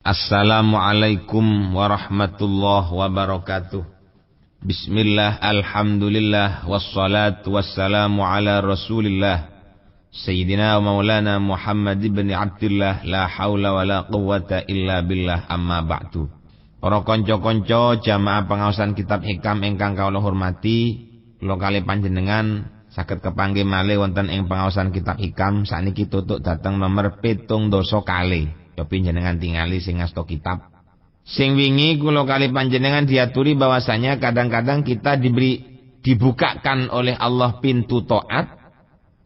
Assalamualaikum warahmatullahi wabarakatuh. Bismillah, alhamdulillah, wassalatu wassalamu ala rasulillah Sayyidina wa maulana Muhammad ibn Abdullah. La hawla wa la quwwata illa billah, amma ba'du. Para konco-konco jamaah pengaosan kitab hikam ingkang kawula hormati, kula kalih panjenengan saged kepanggih malih wonten ing pengaosan kitab hikam sakniki tutuk dhateng nomor 7 kalih. Cobi jenengan tingali sing ngasto kitab. Sing wingi kula kali panjenengan diaturi bahwasanya kadang-kadang kita dibukakan oleh Allah pintu taat,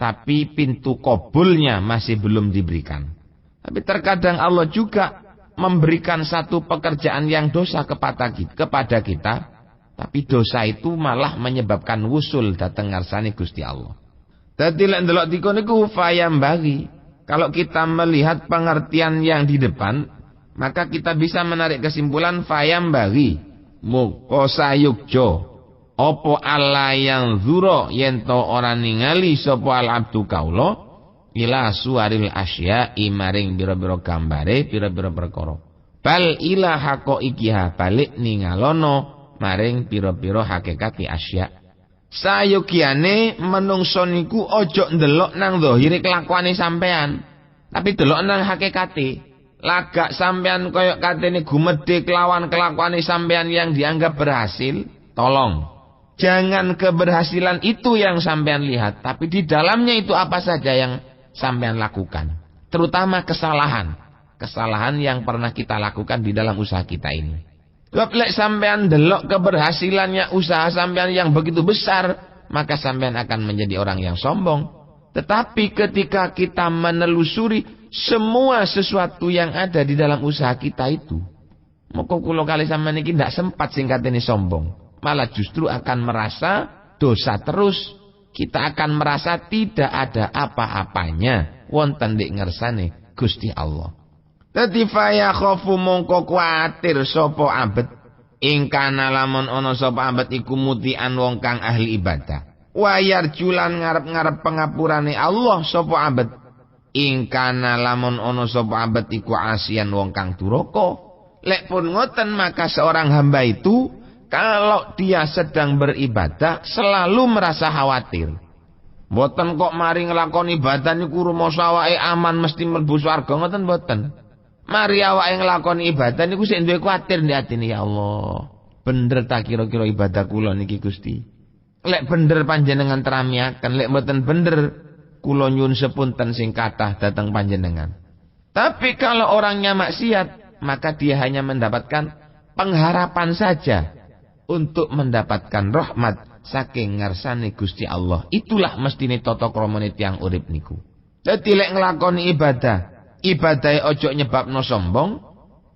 tapi pintu qabulnya masih belum diberikan. Tapi terkadang Allah juga memberikan satu pekerjaan yang dosa kepada kita, tapi dosa itu malah menyebabkan wusul dateng ngarsane Gusti Allah. Dadi lek ndelok dikon niku fayambagi. Kalau kita melihat pengertian yang di depan, maka kita bisa menarik kesimpulan fayambagi muko sayukjo opo ala yang zuro yento orang ningali sopo al abdu kaulo ila suaril asya imaring biro-biro gambare biro-biro perkara bal ila hako ikiha balik ningalono maring biro-biro hakikati asya. Sayukiane menungso niku ojo ndelok nang zahire kelakuane sampean, tapi delok nang hakikate. Lagak sampean koyok katene gumedhe kelawan kelakuane sampean yang dianggap berhasil, tolong jangan keberhasilan itu yang sampean lihat, tapi di dalamnya itu apa saja yang sampean lakukan, terutama kesalahan yang pernah kita lakukan di dalam usaha kita ini. Lek sampean delok keberhasilannya usaha sampean yang begitu besar, maka sampean akan menjadi orang yang sombong. Tetapi ketika kita menelusuri semua sesuatu yang ada di dalam usaha kita itu, moko kula kali sampean iki ndak sempat singkatene sombong, malah justru akan merasa dosa terus. Kita akan merasa tidak ada apa-apanya wonten dik ngersane Gusti Allah. Dadi faya khofu mongko kuatir sapa abet ingkana lamun ana sapa abet iku mutian wong kang ahli ibadah. Wayar julan ngarep-ngarep pengapurane Allah sapa abet ingkana lamun ana sapa abet iku asian wong kang duraka. Lek pun ngoten maka seorang hamba itu kalau dia sedang beribadah selalu merasa khawatir. Mboten kok mari nglakoni ibadah niku rumoso awake aman mesti mlebu swarga, ngoten mboten. Mari awake nglakoni ibadah niku sik duwe kuwatir ndek atine, ya Allah. Bener ta kira-kira ibadah kula niki Gusti? Lek bener panjenengan teramiaken, lek mboten bener kula nyuwun sepunten sing kathah dhateng panjenengan. Tapi kalau orangnya maksiat, maka dia hanya mendapatkan pengharapan saja untuk mendapatkan rahmat saking ngarsane Gusti Allah. Itulah mestine tata kramane tiyang urip niku. Dadi lek nglakoni ibadahe ojo nyebabno sombong.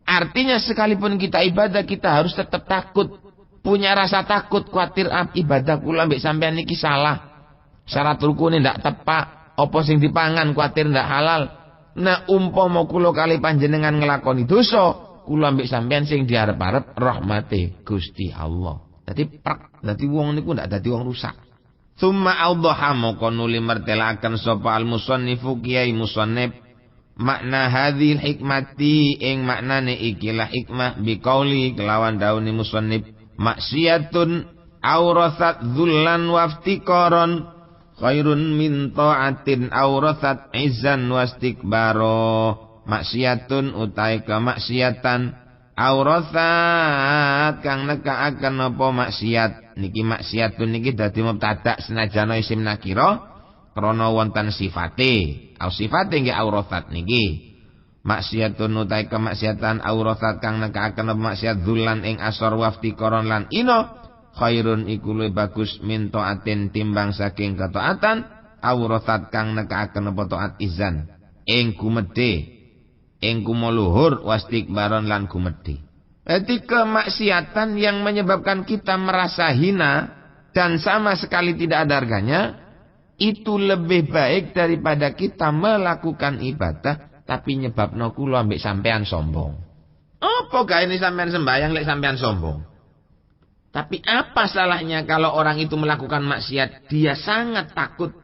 Artinya sekalipun kita ibadah, kita harus tetap takut, punya rasa takut, kuatir ibadah kula mbek sampean niki salah, syarat rukune ndak tepak, apa sing dipangan kuatir ndak halal. Nah umpama kula kali panjenengan nglakoni dosa, kula mbek sampean sing diarep-arep rahmate Gusti Allah. Dadi wong niku ndak dadi wong rusak. Tsumma awdaha moko nuli mertelaken sapa al musannifu kiai musannif makna hadhil hikmati ing maknane ikilah hikmah biqauli kelawan dauni musannif maksiatun awrathat dzullan waftiqaran khairun min ta'atin awrathat izzan wastikbaro. Maksiatun utai kemaksiatan awrathat kang nekaaken apa maksiat niki. Maksiatun niki dadi mubtada senajan isim nakira krana wonten sifate. Au sifate nggih awrathat niki. Maksiatun utai kemaksiatan awrathat kang nekaaken apa maksiat dzullan ing asor waftiqaran lan ino khairun iku luwih bagus min taatin timbang saking ketaatan awrathat kang nekaaken apa taat izan ing gumedhe ing kumuluhur wastikbaron lan gumedhe. Jadi kemaksiatan yang menyebabkan kita merasa hina dan sama sekali tidak ada harganya, itu lebih baik daripada kita melakukan ibadah tapi nyebabno kula ambek sampean sombong. Apa gawe ini sampean sembahyang lek sampean sombong? Tapi apa salahnya kalau orang itu melakukan maksiat, dia sangat takut,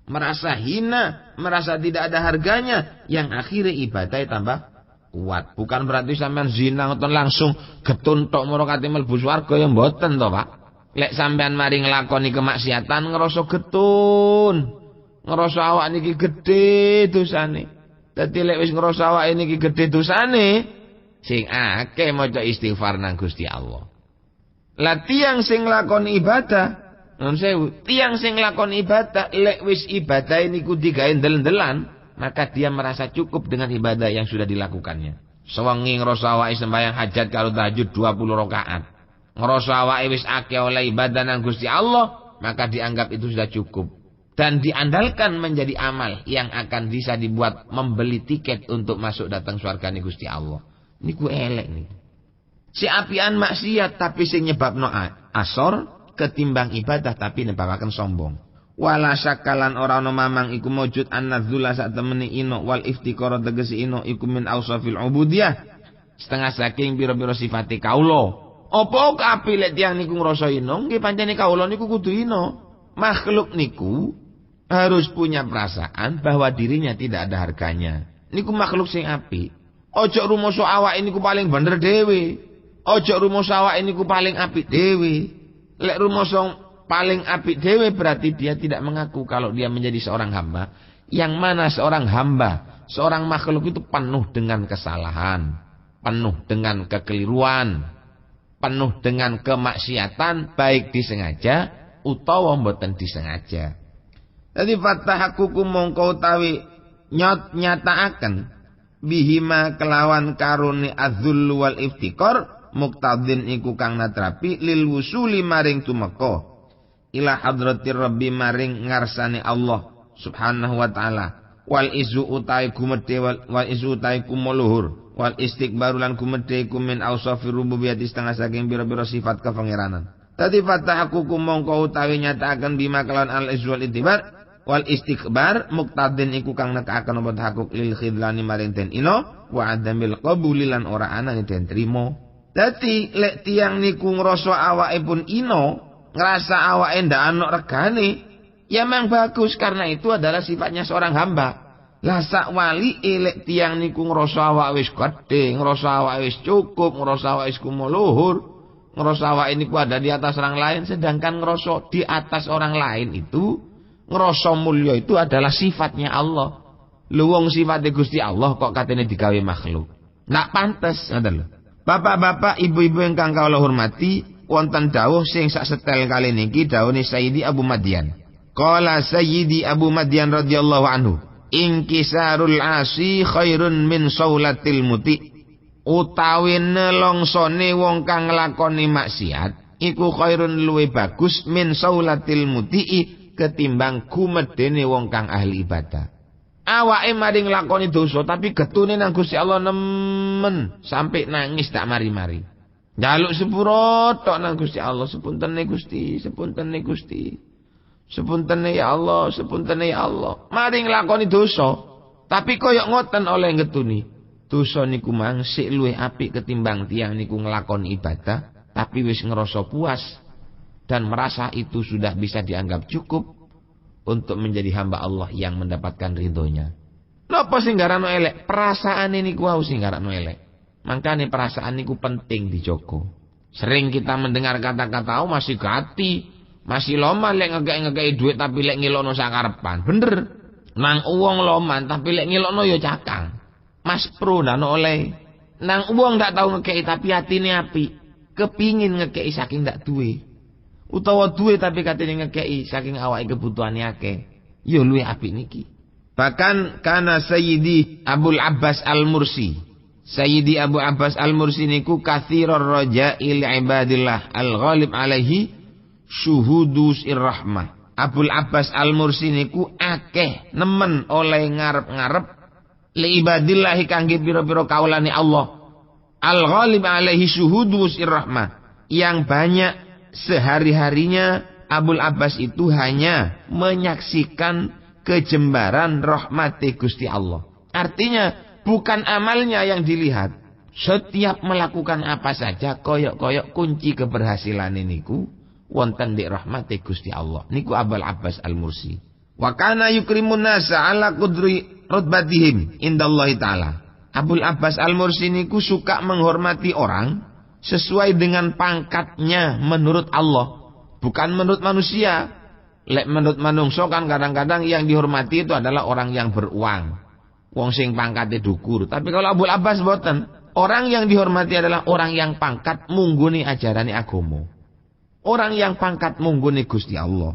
merasa hina, merasa tidak ada harganya, yang akhirnya ibadahnya tambah kuat. Bukan berarti sampean zina ngoten langsung getun tok moro kate mlebu swarga ya mboten to, Pak. Lek sampean mari nglakoni kemaksiatan ngrasa getun. Ngrasa awak niki gedhe dosane. Dadi lek wis ngrasa awak niki gedhe dosane, sing akeh maca istighfar nang Gusti Allah. Lah tiyang sing nglakoni ibadah, nun sewu, tiyang sing nglakoni ibadah lek wis ibadah niku digawe ndel-ndelan, maka dia merasa cukup dengan ibadah yang sudah dilakukannya. Sewengi ngrasa awake sembahyang hajat karo tahajud 20 rakaat. Ngrasa awake wis akeh oleh ibadah nang Gusti Allah, maka dianggap itu sudah cukup. Dan diandalkan menjadi amal yang akan bisa dibuat membeli tiket untuk masuk datang surgane Gusti Allah. Niku elek nih. Si apian maksiat tapi sing nyebabno asor ketimbang ibadah tapi nyebabaken sombong. Wala syakalan ora ana mamang iku mujud annadzula sak temene ino wal iftiqara tegese ino iku min ausafil ubudiyah setengah saking pira-pira sifate kaula. Apa kapi lek tiyang niku ngrasa ino nggih pancene kaula niku kudu ino. Makhluk niku harus punya perasaan bahwa dirinya tidak ada harganya. Niku makhluk sing apik. Ojo rumoso awake niku paling bener dhewe. Ojo rumoso awake niku paling apik dhewe. Lek rumoso paling apik dewe berarti dia tidak mengaku kalau dia menjadi seorang hamba. Yang mana seorang hamba, seorang makhluk itu penuh dengan kesalahan, penuh dengan kekeliruan, penuh dengan kemaksiatan, baik disengaja utawa mboten disengaja. Jadi fatahakuku mongko utawi nyataaken bihima kelawan karuni adzul wal iftikor muktadin iku kang natrapi lil wusuli maring tumeka ila hadratir rabbi maring ngarsane Allah subhanahu wa ta'ala wal izu utai kumede wal izu utai kumuluhur wal istikbaru lan kumede kumin ausafir rububiyyati setengah saking biro-biro sifat kepangeranan. Tadi fatahaku kumongko utawi nyatakan bima kelawan al izu wal itibar wal istikbar muktadin iku kang nekaaken apa hakuk lil khidlani maring den ino wa adamil qabuli lan ora anane den trimo. Dadi lek tiyang niku ngrasa awake pun ino ngerasa awake ndak ana regane, ya memang bagus karena itu adalah sifatnya seorang hamba. Lah sak wali elek tiyang niku ngrasa awake wis gedhe, ngrasa awake wis cukup, ngrasa awake wis kumuluhur, ngrasa awake niku ada di atas orang lain, sedangkan ngrasa di atas orang lain itu, ngrasa mulya itu adalah sifatnya Allah. Lho wong sifate Gusti Allah kok katene digawe makhluk. Ndak pantes, ngoten lho. Bapak-bapak, ibu-ibu ingkang kawula hormati, wonten dawuh sing sak setel kali niki dawuhne Sayyidi Abu Madyan. Qala Sayyidi Abu Madyan radhiyallahu anhu, inkisarul asi khairun min saulatil muti. Utawi nelongsone wong kang nglakoni maksiat iku khairun luwe bagus min saulatil muti ketimbang gumedene wong kang ahli ibadah. Awake mari nglakoni dosa tapi getune nang Gusti Allah nemen sampai nangis tak mari-mari. Njaluk sepuro tok nang Gusti Allah, sepuntene Gusti, sepuntene Gusti. Sepuntene ya Allah, sepuntene ya Allah. Mari nglakoni dosa, tapi koyok ngoten oleh ngetuni. Dosa niku mang sik luwih apik ketimbang tiyang niku nglakoni ibadah, tapi wis ngerasa puas dan merasa itu sudah bisa dianggap cukup untuk menjadi hamba Allah yang mendapatkan ridhonya. Napa sing garano elek? Perasaane niku wae sing garano elek. Makanya perasaan niku penting dijogo. Sering kita mendengar kata-kata masih gati, masih loman lek ngegek-ngegeki duit tapi lek ngilokno sakarepan. Bener. Nang uang loman tapi lek ngilokno ya cakang. Mas pro ndak oleh. Nang uang ndak tahu ngekeki tapi atine apik. Kepingin ngekeki saking ndak duwe. Utawa duwe tapi katene ngekeki saking awake kebutuhane akeh. Ya luwih apik niki. Bahkan kana Sayyidi Abul Abbas Al-Mursi. Sayyidi Abu Abbas Al-Mursi niku katsirur raja'i li ibadillah al-ghalib alaihi syuhudus irrahmah. Abul Abbas Al-Mursi niku akeh nemen oleh ngarep-ngarep li ibadillah kangge pira-pira kaulane Allah. Al-ghalib alaihi syuhudus irrahmah. Yang banyak sehari-harinya Abul Abbas itu hanya menyaksikan kejembaran rahmati Gusti Allah. Artinya bukan amalnya yang dilihat. Setiap melakukan apa saja koyok-koyok kunci keberhasilan niku wonten di rahmati Gusti Allah. Niku Abul Abbas Al-Mursi. Wa kana yukrimun nasa ala qudri rutbatihim indallahi ta'ala. Abul Abbas Al-Mursi niku suka menghormati orang sesuai dengan pangkatnya menurut Allah, bukan menurut manusia. Lek menurut manungso kan kadang-kadang yang dihormati itu adalah orang yang beruang, wong sing pangkate dukur. Tapi kalau Abul Abbas boten, orang yang dihormati adalah orang yang pangkat mungguni ajarane agama. Orang yang pangkat mungguni Gusti Allah.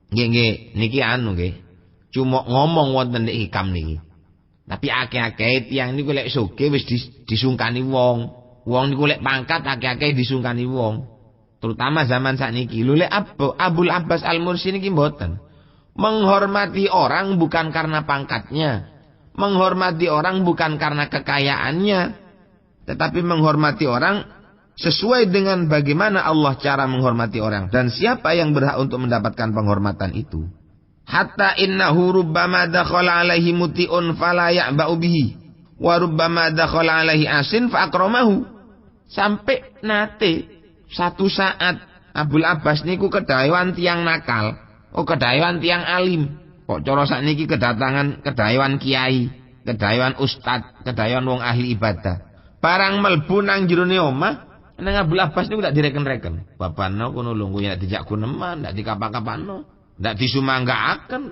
Nggih, niki anu nggih. Cuma ngomong wonten nek hikam niki. Tapi akeh-akeh tiyang niku lek sugih wis disungkani wong. Wong niku lek pangkat akeh-akeh disungkani wong. Terutama zaman sakniki. Lho lek Abul Abbas Al-Mursi niki mboten. Menghormati orang bukan karena pangkatnya. Menghormati orang bukan karena kekayaannya. Tetapi menghormati orang sesuai dengan bagaimana Allah cara menghormati orang. Dan siapa yang berhak untuk mendapatkan penghormatan itu. Hatta innahu rubbama dakhala alaihi muti'un fala ya'ba'u bihi. Wa rubbama dakhala alaihi asin fa akramahu. Sampai nate satu saat Abul Abbas niku kedaewan tiang nakal, kedaewan tiang alim. Kok cara sakniki kedatangan kedaewan kiai, kedaewan ustad, kedaewan wong ahli ibadah. Barang mlebu nang jerone omah, nang Abul Abbas niku ndak direken-reken. Bapakno kono lungguh nek dijak kuneman, ndak dikapak-kapakno, ndak disumanggaaken,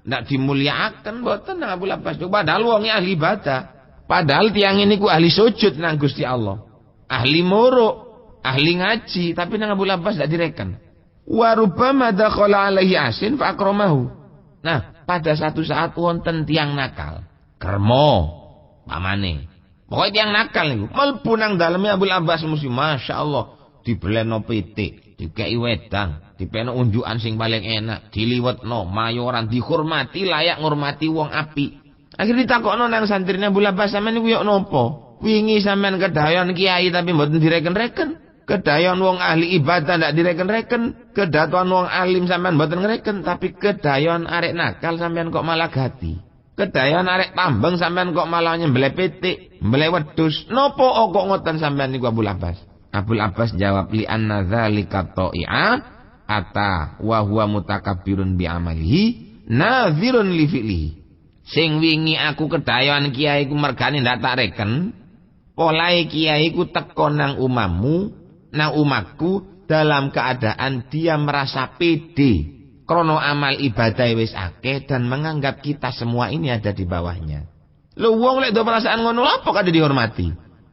ndak dimulyakaken mboten nang Abul Abbas. Padahal wong ahli ibadah. Padahal tiang ini ku ahli sujud nang Gusti Allah. Ahli muruk, ahli ngaji, tapi nang Abul Abbas tidak direken. Wa rubbama dakhala alaihi asin fa akramahu. Nah, pada satu saat wonten tiang nakal, kermo pamane. Pokoke tiang nakal niku mlebu nang daleme Abul Abbas mesti masyaallah dibeleno pitik, dikeki wedang, dipeno unjukan sing paling enak, diliwetno, mayoran, dihormati layak ngurmati wong apik. Akhire ditakokno nang santrine Abul Abbas, sampeyan niku yo napa? Wingi sampean kedayon kiai tapi mboten direken-reken. Kedayon wong ahli ibadah ndak direken-reken. Kedaton wong alim sampean mboten ngreken, tapi kedayon arek nakal sampean kok malah gati. Kedayon arek tambeng sampean kok malah nyembelih pitik, mbelih wedhus. Napa kok ngoten sampean niku Abul Abbas? Abul Abbas jawab li anna dzalika ta'i'a ata wa huwa mutakabbirun bi amalihi nadhirun li fi'lihi. Sing wingi aku kedayon kiai ku mergane ndak tak reken. Polahe kiai ku teko nang umamu, nang umatku dalam keadaan dia merasa pede krono amal ibadah wis akeh dan menganggap kita semua ini ada di bawahnya. Lho wong lek do perasaan ngono apa kade dihormati?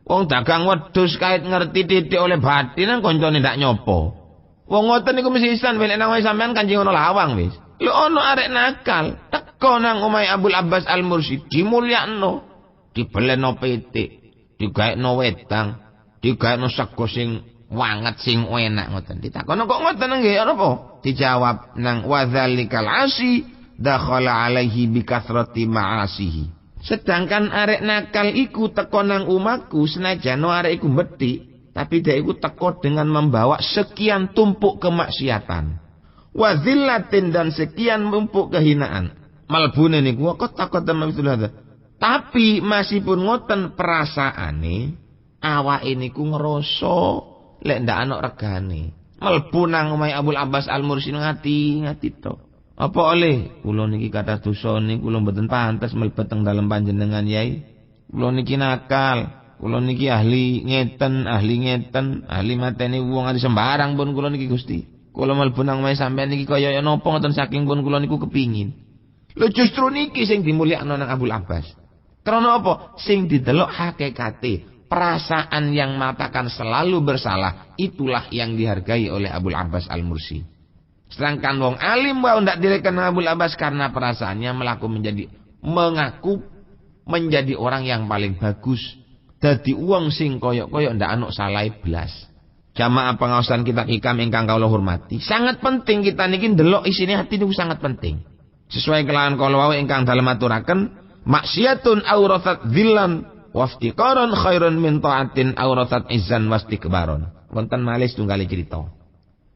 Wong dagang wedhus kait ngerti titik oleh batin nang koncone ndak nyopo. Wong ngoten niku mesti isan lek nang sampean kanjeng ngono lawang wis. Lho ono arek nakal teko nang omahe Abul Abbas Al-Mursi dimulyakno, dibeleno pitik, digaekno wedang, digaekno sego sing wanget sing enak ngoten. Ditakono kok ngoten nggih napa? Dijawab nang wadzalikal asi dakhala alaihi bi kathrati ma'asihi. Sedangkan arek nakal iku teko nang umatku senajan arek iku methik, tapi dia iku teko dengan membawa sekian tumpuk kemaksiatan. Wa zillatin dan sekian tumpuk kehinaan. Malbune niku kok takoten mawitullah. Tapi masih pun ngoten perasaane awake niku ngrasa lek ndak ana regane. Mlebu nang omahe Abul Abbas Al-Mursi ngati to. Apa oleh kula niki kathah dosa niku kula mboten pantes mlebet teng dalem panjenengan Yai. Kula niki nakal, kula niki ahli ngeten, ahli mateni wong ati sembarang pun kula niki Gusti. Kula mlebu nang omahe sampeyan niki kaya napa ngoten saking pun kula niku kepingin. Lho justru niki sing dimulyakno nang Abul Abbas. Karena apa? Sing didelok hakikate, perasaan yang mengatakan selalu bersalah, itulah yang dihargai oleh Abul Abbas Al-Mursi. Sedangkan wong alim wae ndak direken Abul Abbas karena perasaannya mengaku menjadi orang yang paling bagus. Dadi wong sing koyok-koyok ndak ana salah blas. Jamaah pengaosan kita hikam ingkang kawula hormati, sangat penting kita niki ndelok isine hati niku sangat penting. Sesuai kelawan kala wae ingkang dalem aturaken, maksiatun aurathat dzillan waftiqaron khairun min ta'atin aurathat izzan wastikbaron. Wonten malih setunggal cerita.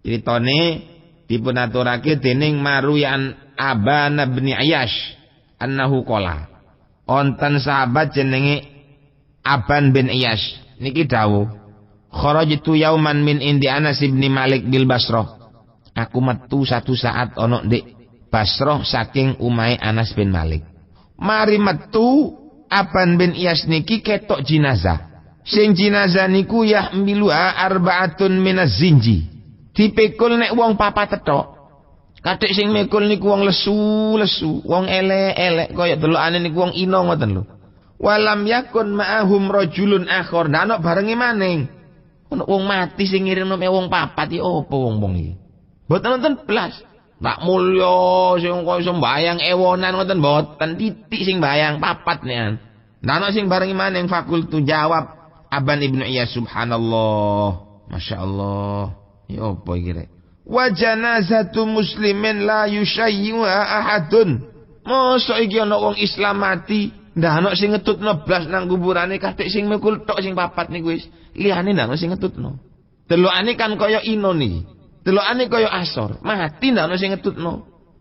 Critane dipun aturake dening Maruyan Aban bin Ayyash annahu qala. Wonten sahabat jenenge Aban bin Ayyash niki dawuh, kharajtu yauman min indi Anas bin Malik bil Basrah. Aku metu satu saat ana ndek Basrah saking umahe Anas bin Malik. Mari metu Aban bin Iyas niki ketok jenazah. Sing jenazah niku yahmiluha arba'atun minaz zinji. Dipikul nek wong papat tetok. Katik sing mikul niku wong lesu-lesu, wong elek-elek kaya delokane niku wong ino ngoten lho. Walam yakun ma'ahum rajulun akhor. Ndak ana barengi maning. Ono wong mati sing ngirimno wong papat iki opo wong-wong iki? Mboten nonton blas. Tak mulya sing kaya sembayang ewonan ngoten mboten, titik sing bayang papat nian. Ndak ana sing barengi maning fakultu jawab Aban Ibnu Iyas subhanallah. Masyaallah. Ya opo iki rek? Wa janazatu muslimin la yushayyiha ahadun. Mosok iki ana wong Islam mati, ndak ana sing ngetutno blas nang kuburane katik sing mikul tok sing papat niku wis. Liyane ndak ana sing ngetutno. Delokane kan kaya ino niki. Delokane kaya asor, mati ndak ana sing ngetutno.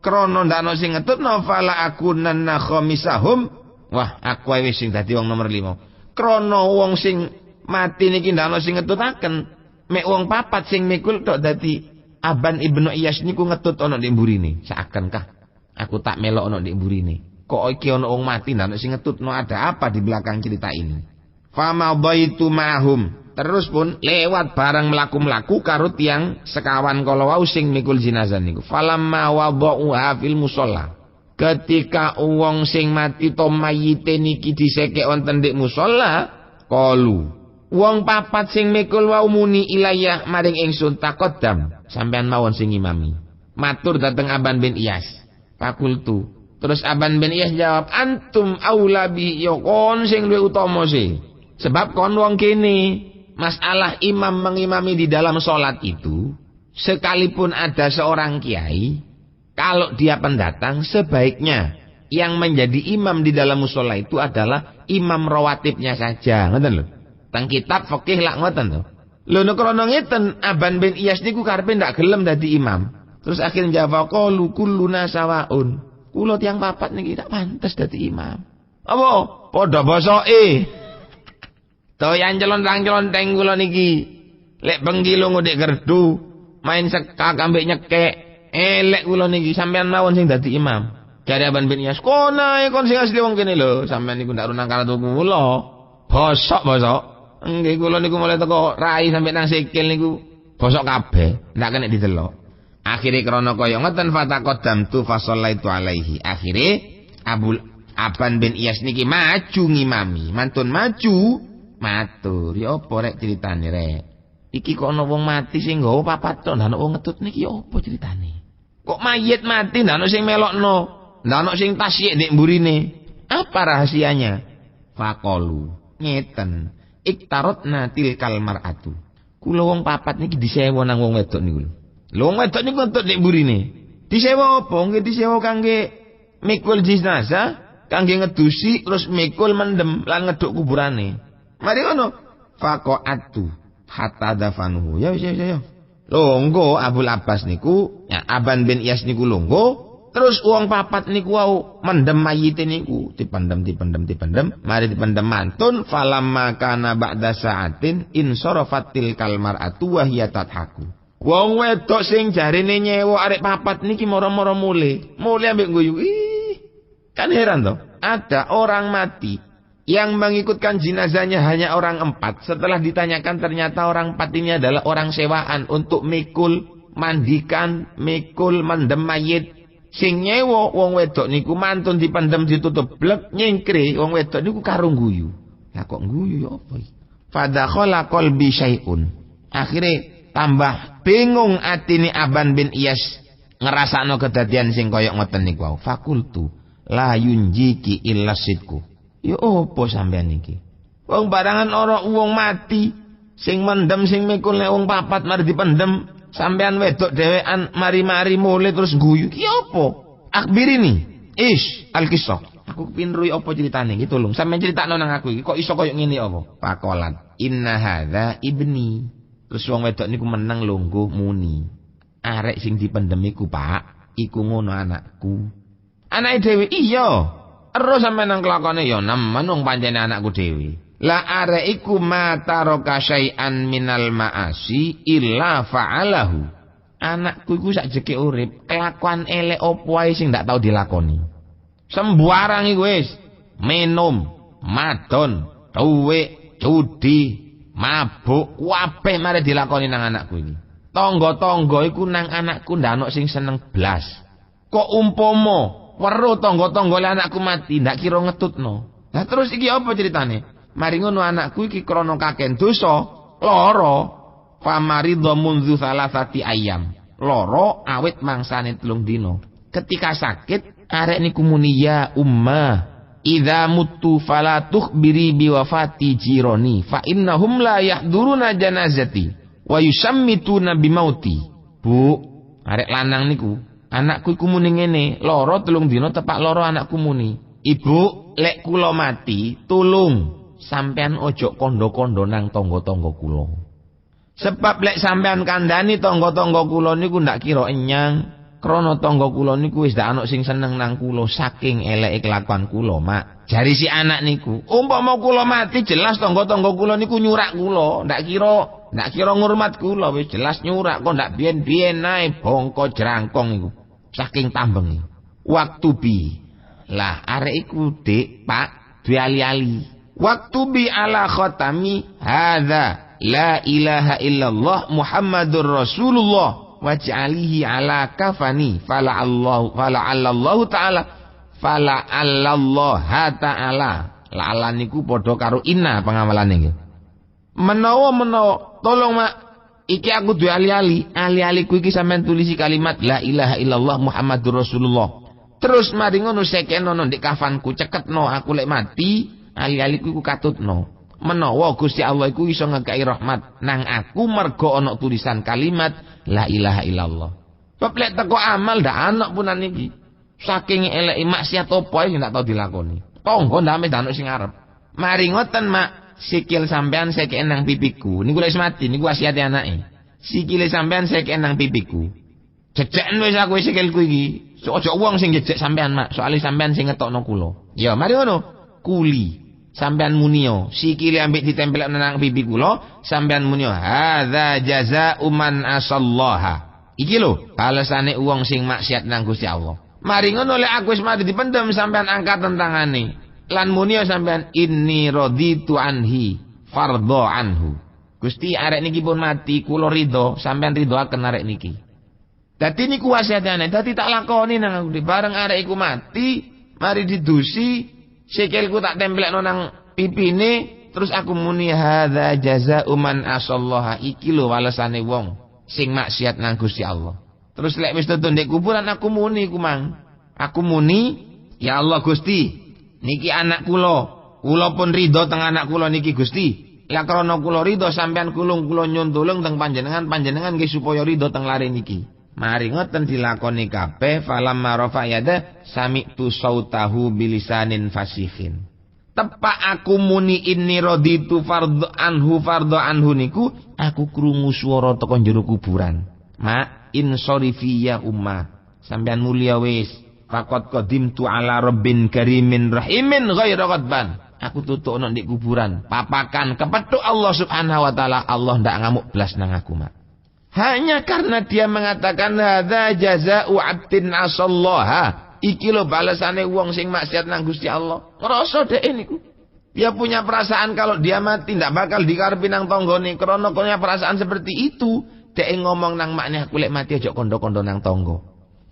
Krana ndak ana sing ngetutno fala akunanna khamisahum. Wah, aku ae wis sing dadi wong nomor 5. Krana wong sing mati niki ndak ana sing ngetutaken, mek wong papat sing mikul tok dadi Aban Ibnu Iyas niku ngetut ana ndek mburine. Seakenkah aku tak melok ana ndek mburine. Kok iki ana wong mati ndak ana sing ngetutno, ada apa di belakang cerita ini? Fama baitu mahum. Terus pun lewat barang melaku-melaku karo tiyang sekawan kala wau sing mikul jenazah niku. Falamma wada'uha fil musalla. Ketika wong sing mati to mayite niki disekek wonten ndek musalla, qalu wong papat sing mikul wau muni ilayah maring ingsun taqaddam. Sampean mawon sing imami. Matur dateng Aban bin Iyas. Fakultu. Terus Aban bin Iyas jawab, antum aula bi yo kon sing luwih utama sih. Sebab kon wong kene. Masalah imam mengimami di dalam sholat itu, sekalipun ada seorang kiai, kalau dia pendatang, sebaiknya yang menjadi imam di dalam musola itu adalah imam rawatibnya saja. Ngoten lho. Teng kitab fikih lak ngoten to. Lho nek krana ngeten Aban bin Iyas niku karepe ndak gelem dadi imam. Terus akhirnya jawab qalu kulluna sawaun. Kula tiyang papat niki tak pantes dadi imam. Apa? Padha basoke. Toyan celon-celon kula niki. Lek bengi lunga ndek gerdu, main sekak ambek nyekek. Elek kula niki sampean mawon sing dadi imam. Jare Aban bin Iyas, "Konae kon sing asli wong kene lho, sampean niku ndak runang karo kula." Bosok. Nggih kula niku mulai teko rai sampai nang sikil niku bosok kabeh, ndak kena didelok. Akhire krana kaya ngoten fataqaddam tu fasallaitu alaihi. Akhire Aban bin Iyas niki maju ngimami, mantun maju matur. Ya apa rek critane rek? Iki kok ana wong mati sing nggawa papat tok, ndak ana wong ngetut niki apa critane? Kok mayit mati ndak ana sing melokno, ndak ana sing tasyik ndek mburine. Apa rahasianya? Faqalu. Ngeten. Iktarotna tilkal mar'atu. Kula wong papat niki disewa nang wong wedok niku. Lho wong wedok niku entuk nek mburine. Disewa apa? Nggih disewa kangge mikul jenazah, kangge ngedusi terus mikul mendem lan ngeduk kuburane. Mari ngono. Faqa'atu hatta dafanuhu. Ya wis ya. Longgo Abul Abbas niku, ya Aban bin Iyas niku longgo. Terus uang papat niku wau mendem mayite niku, dipendem. Mari dipendem mantun falamma kana ba'da sa'atin insarafatil kalmar'atu wa hiya tadhaku. Wong wedok sing jarene nyewa arek papat niki moro-moro mule ambek guyu. Kan heran toh, ada orang mati yang mengikutkan jenazahnya hanya orang 4. Setelah ditanyakan ternyata orang 4 ini adalah orang sewaan untuk mikul, mandikan, mikul, mendem mayit. Sing nyewa wong wedok niku mantun dipendem ditutup blek nyengkre wong wedok niku karo guyu. Lah kok guyu ya apa iki? Fadakhala qalbi syai'un. Akhire tambah bingung atine Aban bin Iyas ngrasakno kedadian sing kaya ngoten niku wae. Fakultu la yunjiki illa sidku. Ya opo sampean iki? Wong barangan ora wong mati sing mendem sing mikul nek wong papat mari dipendem. Sampean wedok dhewean mari-mari mulai terus guyu. Ki apa? Akhbirini. Al-qissah. Aku pinruhi apa ceritane iki tolong. Sampeyan critakno nang aku iki kok iso koyo ngene apa? Pakolan. Inna hadza ibni. Terus wong wedok niku meneng lungguh muni. Arek sing dipendem iku, Pak, iku ngono anakku. Anake dhewe iya. Ero sampeyan nang kelakone ya nemen wong pancene anakku dhewe. La are iku mataraka syai'an minal ma'asi illa fa'alahu. Anakku iku sak jeke urip, kelakuan elek opo wae sing ndak tau dilakoni. Sembarang iku wis minum, madon, dhuwit, judi, mabuk, kabeh mari dilakoni nang anakku iki. Tangga-tangga iku nang anakku ndak ana sing seneng blas. Kok umpama weruh tangga-tangga le anakku mati ndak kira ngetutno. Lah terus iki apa ceritane? Mari ngono anakku iki krana kaken dosa, lara. Famaridha munzu salasati ayam. Lara awit mangsane 3 dina. Ketika sakit arek niku muni ya ummah, idza mutu fala tukhbiri biwafati jirani fa innahum la yahduruna janazati wa yusammituna bimauti. Bu, arek lanang niku, anakku iku muni ngene, lara 3 dina tepak lara anakku muni. Ibu, lek kula mati, tulung sampean ojo kondo-kondo nang tangga-tangga kula. Sebab lek sampean kandhani tangga-tangga kula niku ndak kira enyang. Krana tangga kula niku wis ndak ana sing seneng nang kula saking eleke kelakuan kula, Mak. Jari si anak niku, umpama kula mati jelas tangga-tangga kula niku nyurak kula, ndak kira ngurmat kula, wis jelas nyurak kok ndak biyen-biyen ae bongko jerangkong iku. Saking tambeng. Waktu bi. Lah arek iku Dik, Pak, duwe ali-ali. Waktu bi ala khatami hadza la ilaha illallah Muhammadur Rasulullah waj'alihi ala kafani fala Allah ta'ala la niku padha karo inna pengamalane nggih. Menawa tolong Mak, iki aku duwe ali-aliku iki sampean tulisi kalimat la ilaha illallah Muhammadur Rasulullah. Terus mari ngono sekenono ndek kafanku ceketno aku lek mati ali-aliku iku katutno. Menawa Gusti Allah iku iso ngekeki rahmat nang aku mergo ana tulisan kalimat la ilaha illallah. Sebab lek teko amal ndak ana punan iki. Saking eleke maksiat apa sing ndak tau dilakoni. Tangga ndame ndak ana sing arep. Mari ngoten Mak, sikil sampean sekek nang pipiku. Niku lek mati niku wasiate anake. Sikile sampean sekek nang pipiku. Jejeken wis aku sikilku iki. Ojo wong sing jejek sampean Mak, soalé sampean sing ngetokno kula. Ya mari ngono. Kuli. Sampean munio, sikile ambek ditempel nang pipi kula, sampean munio, hadza jazaa'u man asallaha. Iki lho, balesane wong sing maksiat nang Gusti Allah. Mari ngono lek aku wis mati dipendem sampean angkat tentangane. Lan munio sampean inni raditu anhi fardhu anhu. Gusti arek niki pun mati, kula ridho, sampean ridhoaken arek niki. Dadi niku wasiatane, dadi tak lakoni nang aku bareng arek iku mati, mari didusi sikilku tak templekno nang pipine, terus aku muni hadza jazaa'u man asallaha. Iki lho walesane wong sing maksiat nang Gusti Allah. Terus lek wis tetu ndek kuburan aku muni ku Mang. Aku muni, ya Allah Gusti, niki anak kula pun ridho teng anak kula niki Gusti. Lah krana kula ridho sampean kula nyuwun tulung teng panjenengan nggih supaya ridho teng lare niki. Mari ngoten dilakoni kabeh. Falamma rafa yada sami'tu sautahu bilisanin fasihin. Tepak aku muni inni raditu fardhu anhu niku aku krungu swara teko jero kuburan. Mak insorifi ya ummah, sampean mulia wis. Faqad qadimtu ala rabbin karimin rahimin ghaira qadban. Aku tutuk nang ndek kuburan, papakan kepethuk Allah Subhanahu wa taala. Allah ndak ngamuk blas nang aku Mak. Hanya karena dia mengatakan hadza jazaa'u 'abdin asallaha. Iki lho balesane wong sing maksiat nang Gusti Allah. Ngrasa dhek niku. Dia punya perasaan kalau dia mati ndak bakal dikarepi nang tanggane. Krana punya perasaan seperti itu, dhek ngomong nang makne aku lek mati aja kondo-kondo nang tangga.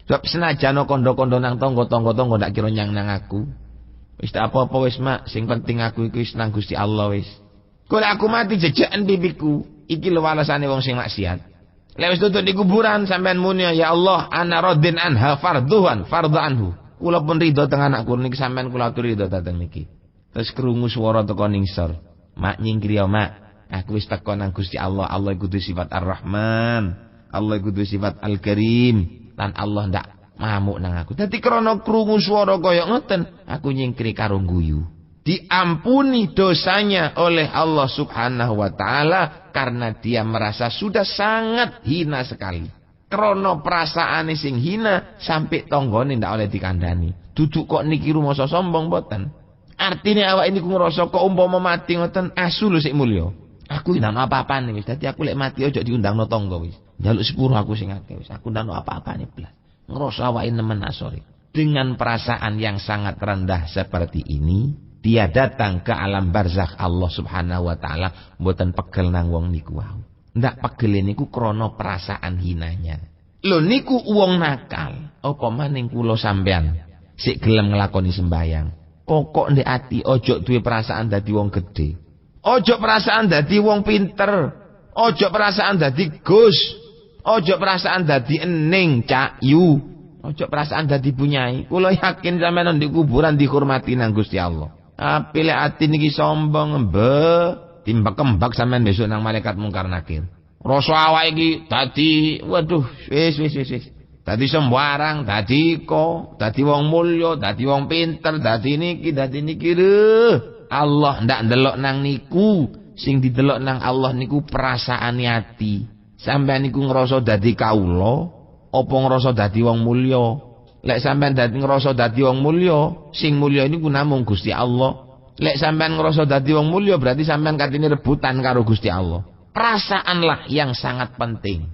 Sebab senajan kondo-kondo nang tangga ndak kira nyang nang aku. Wis tak apa-apa wis Mak, sing penting aku iku wis nang Gusti Allah wis. Kok aku mati jejekan pipiku, iki lho walesane wong sing maksiat. Lek wis tutuk di kuburan sampean muni ya Allah ana radin anha fardhu anhu. Kula pun ridho teng anakku niki sampean kula aturi ridho dateng niki. Terus krungu swara teko ningsor. Mak nyingkri ya Mak, aku wis teko nang Gusti Allah. Allah iku duwe sifat Ar-Rahman, Allah iku duwe sifat Al-Karim, lan Allah ndak mamuk nang aku. Dadi krana krungu swara kaya ngoten, aku nyingkri karo guyu. Diampuni dosanya oleh Allah Subhanahu wa taala karena dia merasa sudah sangat hina sekali. Krana perasaane sing hina sampai tanggane ndak oleh dikandani. Duduk kok niki rumasa sombong mboten. Artine awak niku ngrasa kok umpama mati ngoten asu lho sik mulya. Aku ndak ono apa-apane wis. Dadi aku lek mati aja diundangno tangga wis. Njaluk sepuro aku sing akeh wis. Aku ndak ono apa-apane blas. Ngrasa awake nemen asore. Dengan perasaan yang sangat rendah seperti ini, Dia datang ke alam barzakh Allah Subhanahu wa taala mboten pegel nang wong niku wau. Ndak pegel niku krana perasaan hinanya. Lho niku wong nakal. Apa maning kula sampean sik gelem nglakoni sembayang. Pokok ndek ati ojo duwe perasaan dadi wong gedhe. Ojo perasaan dadi wong pinter. Ojo perasaan dadi gus. Ojo perasaan dadi ening cakyu. Ojo perasaan dadi bunyai. Kula yakin sampean ndek kuburan dihormati nang Gusti Allah. Apile ati niki sombong timbak-kembak sampean besok nang malaikat mungkar nakir. Rasa awake iki dadi waduh wis. Dadi sembarang, dadi wong mulya, dadi wong pinter, dadi niki Allah ndak ndelok nang niku. Sing didelok nang Allah niku perasaane ati. Sampeyan niku ngrasa dadi kawula apa ngrasa dadi wong mulya? Lek sampean dadi ngrasa dadi wong mulya, sing mulya niku namung Gusti Allah. Lek sampean ngrasa dadi wong mulya berarti sampean katene rebutan karo Gusti Allah. Perasaanlah yang sangat penting.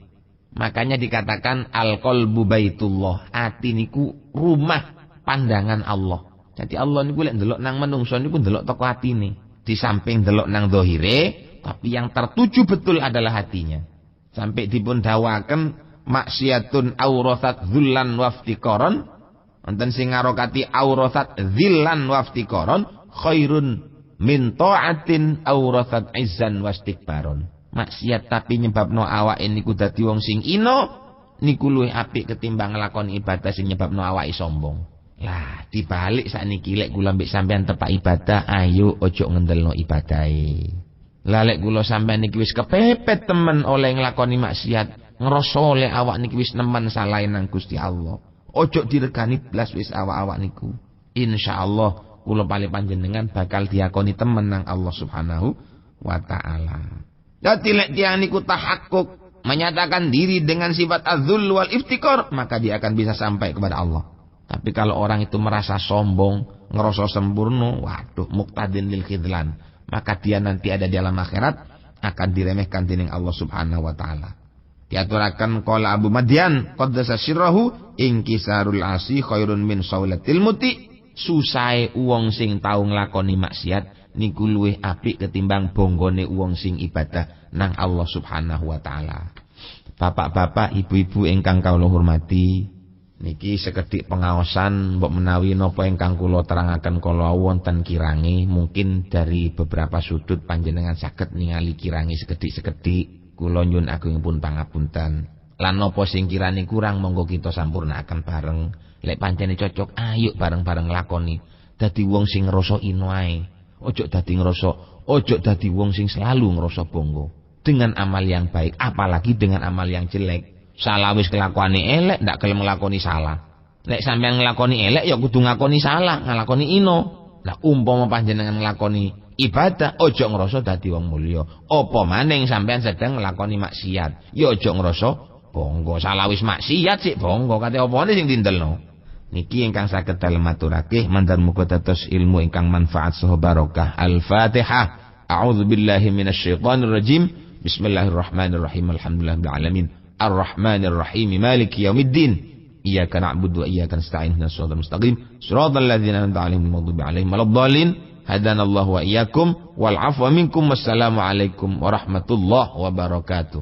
Makanya dikatakan al-qalbu baitullah. Ati niku rumah pandangan Allah. Jadi Allah niku lek ndelok nang menungso niku ndelok teko atine. Di samping ndelok nang zahire, tapi yang tertuju betul adalah hatinya. Sampai dipun dawaken maksiatun awrathat dzullan waftikoron, wonten sing ngarokati awrathat dzillan waftikoron khairun min ta'atin awrathat izzan wastikbaron. Maksiat tapi nyebabno awake niku dadi wong sing ino niku luwih apik ketimbang nglakoni ibadah sing nyebabno awake sombong. Lah dibalik sakniki lek kula mbek sampean tepak ibadah, ayo ojo ngendelno ibadahe. Lah lek kula sampean niki wis kepepet temen oleh nglakoni maksiat, ngerasa oleh awak niki wis nemen salah nang Gusti Allah. Ojo diregani blas wis awak-awak niku. Insyaallah kula pali panjenengan bakal diakoni temen nang Allah Subhanahu wa taala. Dadi lek tiyang niku tahakkuk menyatakan diri dengan sifat adzul wal iftikar, maka dia akan bisa sampai kepada Allah. Tapi kalau orang itu merasa sombong, ngerasa sempurna, waduh muqtadin lil khidlan, maka dia nanti ada di alam akhirat akan diremehkan dening Allah Subhanahu wa taala. Diaturakan qala Abu Madyan qaddasa sirrahu inkisarul asi khairun min saulatil muti. Susahe wong sing tau nglakoni maksiat niku luwih apik ketimbang bonggone wong sing ibadah nang Allah Subhanahu wa taala. Bapak-bapak, ibu-ibu ingkang kawula hormati, niki sekedhik pengaosan mbok menawi napa ingkang kula terangaken kala wonten kirange, mungkin dari beberapa sudut panjenengan saged ningali kirange sekedhik-sekedhik. Kula nyuwun agungipun pangapunten. Lan napa sing kirane kurang monggo kita sampurnakaken bareng. Lek pancene cocok, ayo bareng-bareng nglakoni. Dadi wong sing ngrasa ino ae. Ojo dadi wong sing selalu ngrasa bangga dengan amal yang baik, apalagi dengan amal yang jelek. Salah wis kelakuane elek, ndak gelem nglakoni salah. Lek sampean nglakoni elek ya kudu ngakoni salah, nglakoni ino. Lah umpama panjenengan nglakoni ibadah, ojo ngrasa dadi wong mulya. Apa maning sampean sedang nglakoni maksiat, ya ojo ngrasa bangga. Salah wis maksiat sik bangga, kate opane sing dindelno. Niki ingkang saged dalem maturake mandar muga dados ilmu ingkang manfaat saha barokah. Al-Fatihah. A'udzubillahi minasyaitonir rajim. Bismillahirrahmanirrahim. Alhamdulillahirabbil alamin. Arrahmanir rahim. Maliki yaumiddin. Iyyaka na'budu wa iyyaka nasta'in. Ihdinas siratal mustaqim. Shiratal ladzina an'amta 'alaihim ghairil maghdubi 'alaihim waladdallin. Hadanallahu wa iyyakum wal 'afwa minkum. Wassalamu alaikum warahmatullahi wabarakatuh.